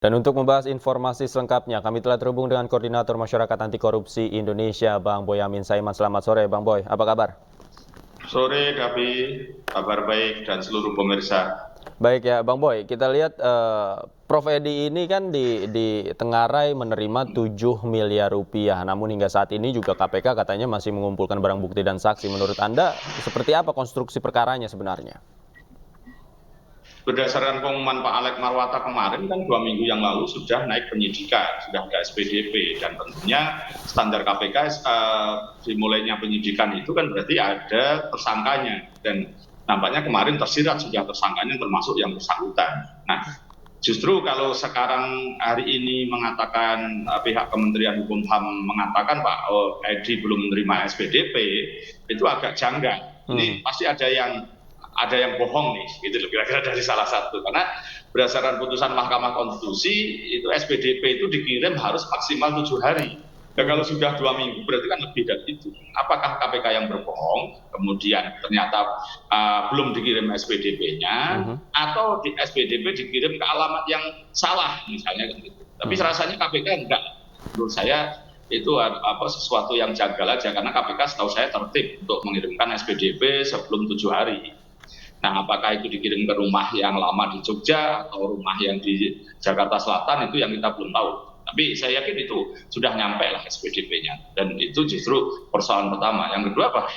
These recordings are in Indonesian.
Dan untuk membahas informasi selengkapnya, kami telah terhubung dengan Koordinator Masyarakat Anti Korupsi Indonesia, Bang Boyamin Saiman. Selamat sore, Bang Boy. Apa kabar? Sore, Davi. Kabar baik dan seluruh pemirsa. Baik ya, Bang Boy. Kita lihat Prof Edi ini kan ditengarai menerima 7 miliar rupiah. Namun hingga saat ini juga KPK katanya masih mengumpulkan barang bukti dan saksi. Menurut Anda, seperti apa konstruksi perkaranya sebenarnya? Berdasarkan pengumuman Pak Alex Marwata kemarin kan 2 minggu yang lalu sudah naik penyidikan, sudah ada SPDP, dan tentunya standar KPK dimulainya penyidikan itu kan berarti ada tersangkanya, dan nampaknya kemarin tersirat sudah tersangkanya termasuk yang bersangkutan. Nah, justru kalau sekarang hari ini mengatakan pihak Kementerian Hukum HAM mengatakan Pak Edi belum menerima SPDP, itu agak janggal. Ini pasti ada yang bohong nih, gitu loh, kira-kira dari salah satu. Karena berdasarkan putusan Mahkamah Konstitusi, itu SPDP itu dikirim harus maksimal 7 hari. Dan kalau sudah 2 minggu, berarti kan lebih dari itu. Apakah KPK yang berbohong, kemudian ternyata belum dikirim SPDP-nya, atau di SPDP dikirim ke alamat yang salah, misalnya gitu. Tapi rasanya KPK enggak. Menurut saya itu sesuatu yang janggal aja, karena KPK setahu saya tertib untuk mengirimkan SPDP sebelum 7 hari. Nah, apakah itu dikirim ke rumah yang lama di Jogja atau rumah yang di Jakarta Selatan, itu yang kita belum tahu. Tapi saya yakin itu sudah nyampe lah SPDP-nya. Dan itu justru persoalan pertama. Yang kedua apa?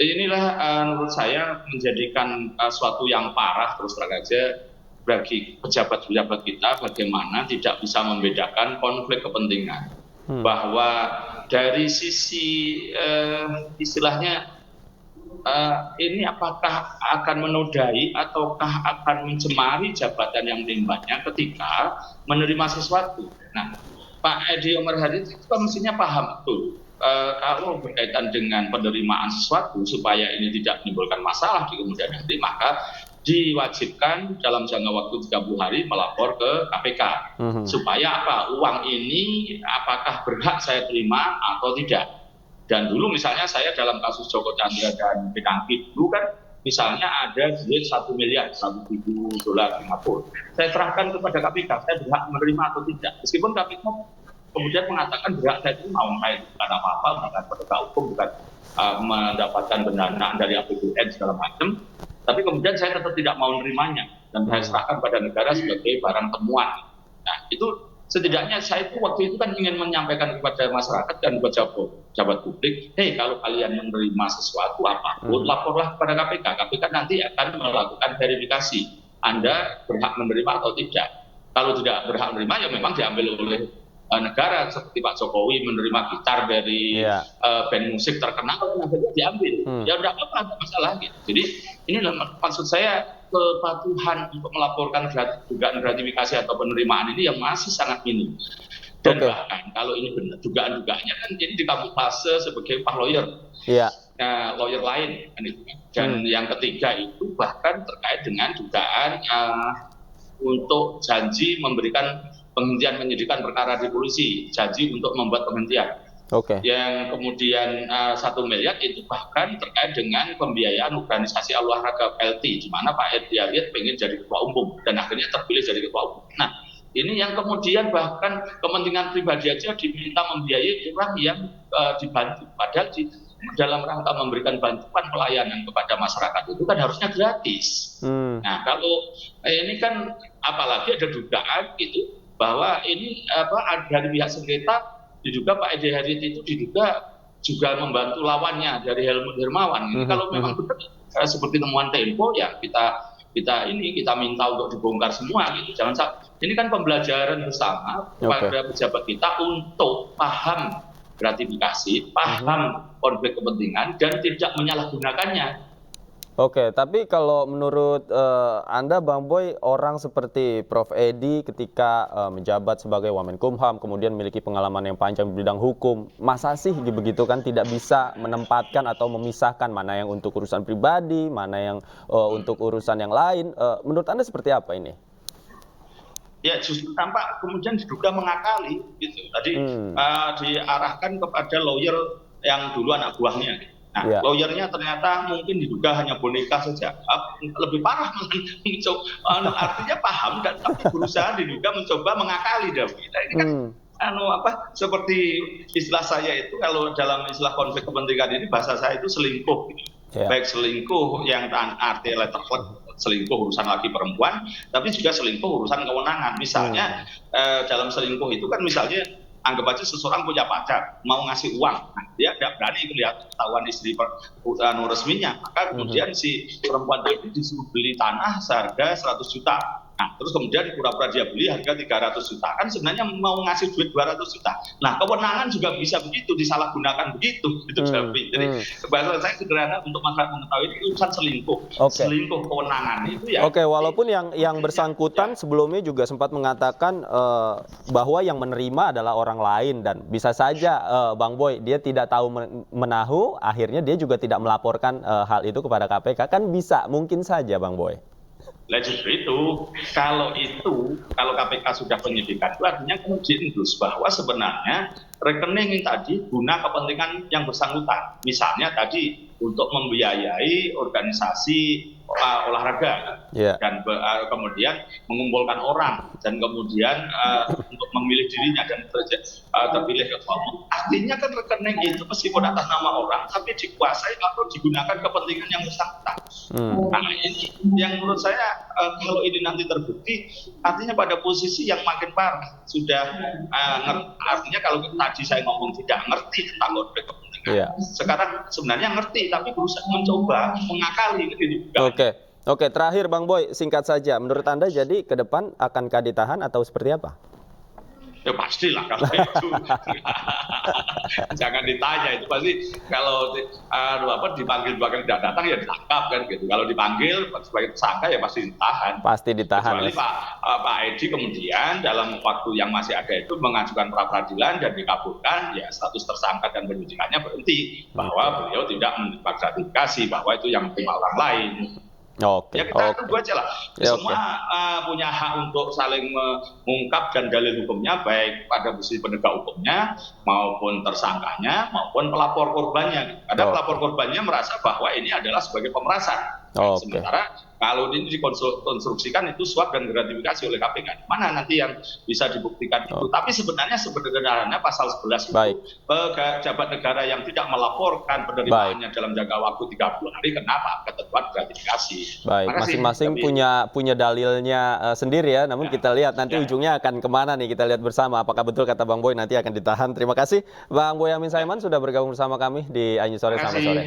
Inilah menurut saya menjadikan suatu yang parah terus terang aja bagi pejabat-pejabat kita, bagaimana tidak bisa membedakan konflik kepentingan. Bahwa dari sisi istilahnya ini apakah akan menodai ataukah akan mencemari jabatan yang diembannya ketika menerima sesuatu. Nah, Pak Edi Omar Hadi itu kan mestinya paham betul kalau berkaitan dengan penerimaan sesuatu supaya ini tidak menimbulkan masalah di kemudian hari, maka diwajibkan dalam jangka waktu 30 hari melapor ke KPK. Supaya apa? Uang ini apakah berhak saya terima atau tidak. Dan dulu misalnya saya dalam kasus Joko Chandra dan Pinangki dulu kan misalnya ada duit 1 miliar, $100.000 Singapura. Saya serahkan kepada KPK, saya berhak menerima atau tidak. Meskipun KPK kemudian mengatakan berhak saya itu mau main, bukan apa-apa, bukan penegak hukum, bukan mendapatkan pendanaan dari APBN segala macam. Tapi kemudian saya tetap tidak mau menerimanya dan saya serahkan pada negara sebagai barang temuan. Nah, itu setidaknya saya itu waktu itu kan ingin menyampaikan kepada masyarakat dan pejabat publik, hei, kalau kalian menerima sesuatu apapun, laporlah kepada KPK. KPK nanti akan melakukan verifikasi. Anda berhak menerima atau tidak. Kalau tidak berhak menerima, ya memang diambil oleh negara, seperti Pak Jokowi menerima gitar dari band musik terkenal, akhirnya diambil. Ya udah apa-apa, tidak masalah gitu. Jadi ini maksud saya, kepatuhan untuk melaporkan dugaan gratifikasi atau penerimaan ini yang masih sangat minim. Dan bahkan kalau ini benar dugaan-dugaannya kan jadi dikamuflase sebagai upah lawyer. Nah, lawyer lain kan itu. Dan yang ketiga itu bahkan terkait dengan dugaan untuk janji memberikan penghentian penyidikan perkara di polisi, janji untuk membuat penghentian. Yang kemudian 1 miliar itu bahkan terkait dengan pembiayaan organisasi olahraga PLT, di mana Pak Edi Ariet pengen jadi ketua umum dan akhirnya terpilih jadi ketua umum. Nah, ini yang kemudian bahkan kepentingan pribadi aja diminta membiayai orang yang dibantu, padahal dalam rangka memberikan bantuan pelayanan kepada masyarakat itu kan harusnya gratis. Nah, kalau ini kan apalagi ada dugaan gitu bahwa ini dari pihak sengketa diduga Pak Edi Ariet itu diduga juga membantu lawannya dari Helmut Hermawan. Ini kalau memang benar seperti temuan Tempo, ya kita minta untuk dibongkar semua gitu. Jangan sampai ini kan pembelajaran bersama kepada pejabat kita untuk paham gratifikasi, paham konflik kepentingan dan tidak menyalahgunakannya. Tapi kalau menurut Anda, Bang Boy, orang seperti Prof Edi ketika menjabat sebagai Wamenkumham, kemudian memiliki pengalaman yang panjang di bidang hukum, masa sih begitu kan tidak bisa menempatkan atau memisahkan mana yang untuk urusan pribadi, mana yang untuk urusan yang lain? Menurut Anda seperti apa ini? Ya justru tampak kemudian diduga mengakali gitu. Tadi diarahkan kepada lawyer yang dulu anak buahnya. Nah, Ya. lawyernya ternyata mungkin diduga hanya boneka saja. Lebih parah, artinya paham dan tapi berusaha diduga mencoba mengakali David. Nah, ini kan seperti istilah saya itu, kalau dalam istilah konflik kepentingan ini bahasa saya itu selingkuh gitu. Ya. Baik selingkuh yang arti letterlek, selingkuh urusan laki perempuan, tapi juga selingkuh urusan kewenangan. Misalnya dalam selingkuh itu kan misalnya anggap aja seseorang punya pacar mau ngasih uang, nah, dia tidak berani melihat ketahuan istri resminya, maka kemudian si perempuan tadi disuruh beli tanah seharga 100 juta. Nah, terus kemudian pura-pura dia beli harga 300 juta. Kan sebenarnya mau ngasih duit 200 juta. Nah, kewenangan juga bisa begitu, disalahgunakan begitu. Itu Jadi, bahasa saya sederhana untuk masyarakat mengetahui ini urusan selingkuh. Oke. Selingkuh kewenangan itu ya. Oke, walaupun yang bersangkutan sebelumnya juga sempat mengatakan bahwa yang menerima adalah orang lain, dan bisa saja Bang Boy dia tidak tahu menahu, akhirnya dia juga tidak melaporkan hal itu kepada KPK, kan bisa, mungkin saja Bang Boy. Nah, justru itu, kalau KPK sudah penyidikan, itu artinya kemudian bahwa sebenarnya rekening tadi guna kepentingan yang bersangkutan. Misalnya tadi untuk membiayai organisasi olahraga, dan kemudian mengumpulkan orang, dan kemudian untuk memilih dirinya dan terpilih ketua umum. Artinya kan rekening itu meskipun atas nama orang, tapi dikuasai atau digunakan kepentingan yang bersangkutan. Nah, ini yang menurut saya kalau ini nanti terbukti, artinya pada posisi yang makin parah. Sudah artinya kalau tadi saya ngomong tidak ngerti tentang konflik kepentingan, sekarang sebenarnya ngerti tapi berusaha mencoba mengakali gitu. Oke, terakhir Bang Boy, singkat saja, menurut Anda jadi ke depan akankah ditahan atau seperti apa? Ya pastilah kalau itu. Jangan ditanya, itu pasti kalau dipanggil bahkan tidak datang ya ditangkap kan gitu. Kalau dipanggil sebagai tersangka ya pasti ditahan. Pasti ditahan. Kecuali Pak Edi kemudian dalam waktu yang masih ada itu mengajukan pra peradilan dan dikabulkan, ya status tersangka dan penyidikannya berhenti, bahwa beliau tidak mendapat gratifikasi, bahwa itu yang menerima orang lain. Ya kita tunggu aja lah. Semua punya hak untuk saling mengungkap dan dalil hukumnya, baik pada posisi penegak hukumnya maupun tersangkanya maupun pelapor korbannya. Karena pelapor korbannya merasa bahwa ini adalah sebagai pemerasan. Sementara kalau ini dikonstruksikan itu suap dan gratifikasi oleh KPK, mana nanti yang bisa dibuktikan itu. Tapi sebenarnya pasal 11 itu pejabat negara yang tidak melaporkan penerimaannya dalam jangka waktu 30 hari, kenapa ketentuan gratifikasi. Baik, masing-masing punya dalilnya sendiri ya. Namun kita lihat nanti ujungnya akan kemana nih, kita lihat bersama. Apakah betul kata Bang Boy nanti akan ditahan. Terima kasih Bang Boyamin Saiman sudah bergabung bersama kami di iNews Sore. Selamat sore.